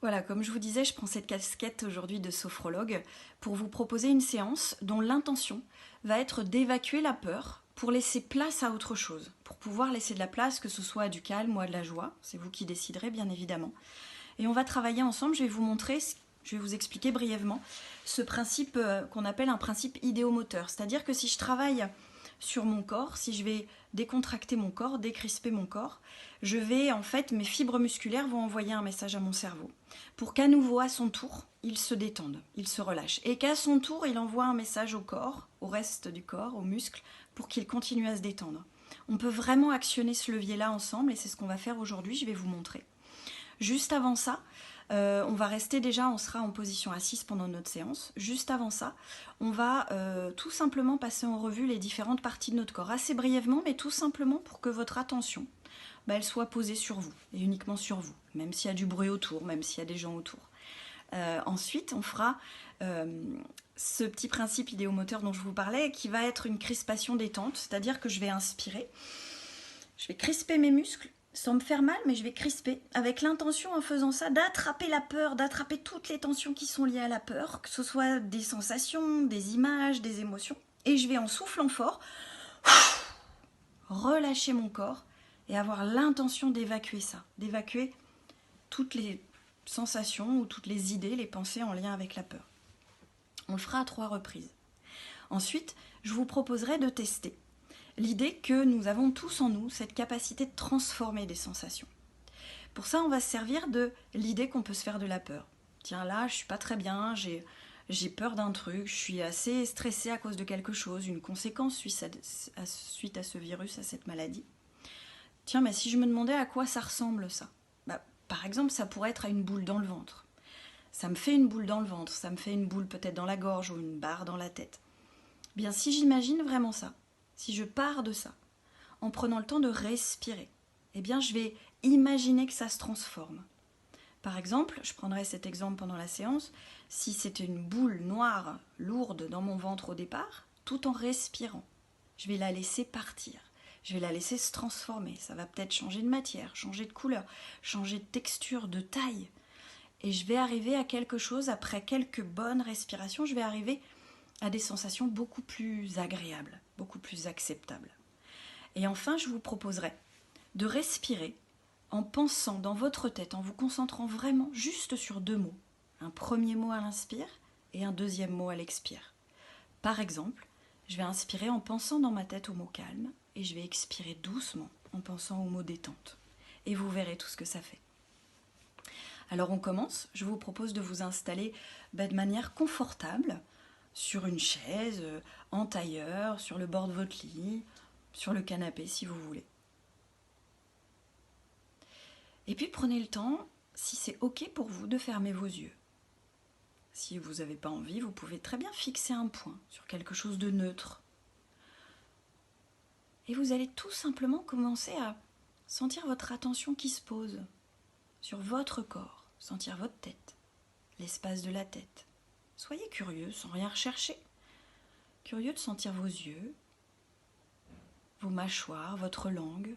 Voilà, comme je vous disais, je prends cette casquette aujourd'hui de sophrologue pour vous proposer une séance dont l'intention va être d'évacuer la peur pour laisser place à autre chose, pour pouvoir laisser de la place, que ce soit à du calme ou à de la joie. C'est vous qui déciderez, bien évidemment. Et on va travailler ensemble, je vais vous montrer, je vais vous expliquer brièvement ce principe qu'on appelle un principe idéomoteur. C'est-à-dire que si je travaille sur mon corps, si je vais décontracter mon corps, décrisper mon corps, je vais en fait, mes fibres musculaires vont envoyer un message à mon cerveau pour qu'à nouveau, à son tour, il se détende, il se relâche. Et qu'à son tour, il envoie un message au corps, au reste du corps, aux muscles, pour qu'il continue à se détendre. On peut vraiment actionner ce levier-là ensemble et c'est ce qu'on va faire aujourd'hui, je vais vous montrer. Juste avant ça, on va rester déjà, on sera en position assise pendant notre séance. Juste avant ça, on va tout simplement passer en revue les différentes parties de notre corps, assez brièvement, mais tout simplement pour que votre attention, elle soit posée sur vous, et uniquement sur vous, même s'il y a du bruit autour, même s'il y a des gens autour. Ensuite, on fera ce petit principe idéomoteur dont je vous parlais, qui va être une crispation détente, c'est-à-dire que je vais inspirer, je vais crisper mes muscles, sans me faire mal, mais je vais crisper, avec l'intention en faisant ça d'attraper la peur, d'attraper toutes les tensions qui sont liées à la peur, que ce soit des sensations, des images, des émotions. Et je vais en soufflant fort, relâcher mon corps et avoir l'intention d'évacuer ça, d'évacuer toutes les sensations ou toutes les idées, les pensées en lien avec la peur. On le fera à 3 reprises. Ensuite, je vous proposerai de tester l'idée que nous avons tous en nous cette capacité de transformer des sensations. Pour ça, on va se servir de l'idée qu'on peut se faire de la peur. Tiens, là, je suis pas très bien, j'ai peur d'un truc, je suis assez stressée à cause de quelque chose, une conséquence suite à ce virus, à cette maladie. Tiens, mais si je me demandais à quoi ça ressemble ça, par exemple, ça pourrait être à une boule dans le ventre. Ça me fait une boule dans le ventre, ça me fait une boule peut-être dans la gorge ou une barre dans la tête. Bien, si j'imagine vraiment ça, si je pars de ça, en prenant le temps de respirer, eh bien je vais imaginer que ça se transforme. Par exemple, je prendrai cet exemple pendant la séance, si c'était une boule noire, lourde dans mon ventre au départ, tout en respirant, je vais la laisser partir, je vais la laisser se transformer, ça va peut-être changer de matière, changer de couleur, changer de texture, de taille, et je vais arriver à quelque chose, après quelques bonnes respirations, je vais arriver à des sensations beaucoup plus agréables, beaucoup plus acceptables. Et enfin, je vous proposerai de respirer en pensant dans votre tête, en vous concentrant vraiment juste sur 2 mots. Un premier mot à l'inspire et un deuxième mot à l'expire. Par exemple, je vais inspirer en pensant dans ma tête au mot calme et je vais expirer doucement en pensant au mot détente. Et vous verrez tout ce que ça fait. Alors on commence, je vous propose de vous installer de manière confortable sur une chaise, en tailleur, sur le bord de votre lit, sur le canapé si vous voulez. Et puis prenez le temps, si c'est ok pour vous, de fermer vos yeux. Si vous n'avez pas envie, vous pouvez très bien fixer un point sur quelque chose de neutre. Et vous allez tout simplement commencer à sentir votre attention qui se pose sur votre corps, sentir votre tête, l'espace de la tête. Soyez curieux sans rien rechercher. Curieux de sentir vos yeux, vos mâchoires, votre langue.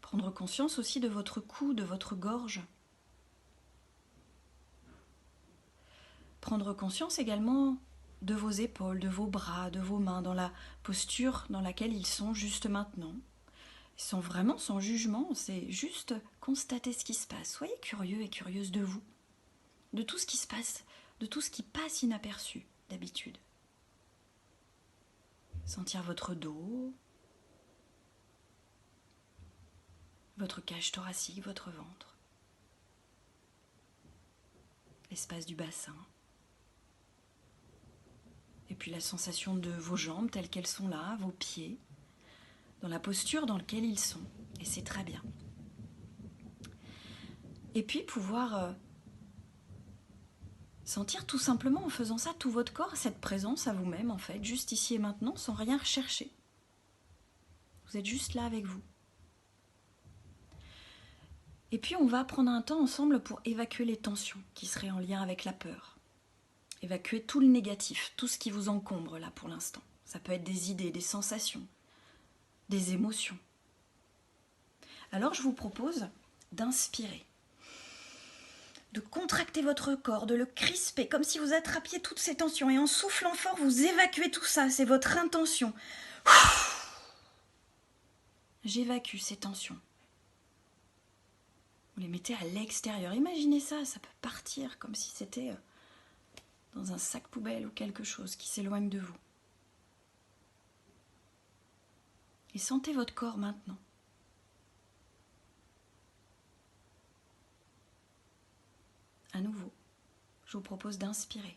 Prendre conscience aussi de votre cou, de votre gorge. Prendre conscience également de vos épaules, de vos bras, de vos mains, dans la posture dans laquelle ils sont juste maintenant. Ils sont vraiment sans jugement, c'est juste constater ce qui se passe. Soyez curieux et curieuse de vous, de tout ce qui se passe, de tout ce qui passe inaperçu d'habitude. Sentir votre dos, votre cage thoracique, votre ventre, l'espace du bassin, et puis la sensation de vos jambes telles qu'elles sont là, vos pieds, dans la posture dans laquelle ils sont, et c'est très bien. Et puis pouvoir sentir tout simplement en faisant ça tout votre corps, cette présence à vous-même en fait, juste ici et maintenant, sans rien rechercher. Vous êtes juste là avec vous. Et puis on va prendre un temps ensemble pour évacuer les tensions qui seraient en lien avec la peur. Évacuer tout le négatif, tout ce qui vous encombre là pour l'instant. Ça peut être des idées, des sensations, des émotions. Alors je vous propose d'inspirer, de contracter votre corps, de le crisper, comme si vous attrapiez toutes ces tensions. Et en soufflant fort, vous évacuez tout ça, c'est votre intention. J'évacue ces tensions. Vous les mettez à l'extérieur. Imaginez ça, ça peut partir comme si c'était dans un sac poubelle ou quelque chose qui s'éloigne de vous. Et sentez votre corps maintenant. À nouveau, je vous propose d'inspirer,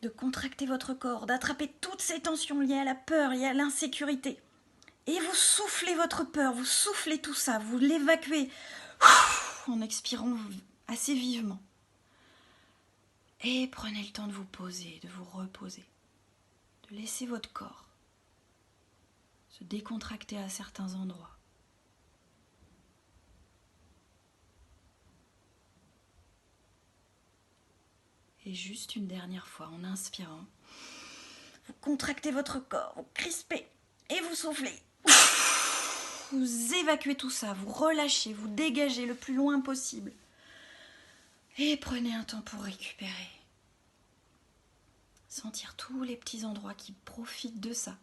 de contracter votre corps, d'attraper toutes ces tensions liées à la peur et à l'insécurité. Et vous soufflez votre peur, vous soufflez tout ça, vous l'évacuez en expirant assez vivement. Et prenez le temps de vous poser, de vous reposer, de laisser votre corps se décontracter à certains endroits. Et juste une dernière fois, en inspirant, vous contractez votre corps, vous crispez et vous soufflez. Vous évacuez tout ça, vous relâchez, vous dégagez le plus loin possible. Et prenez un temps pour récupérer. Sentir tous les petits endroits qui profitent de ça,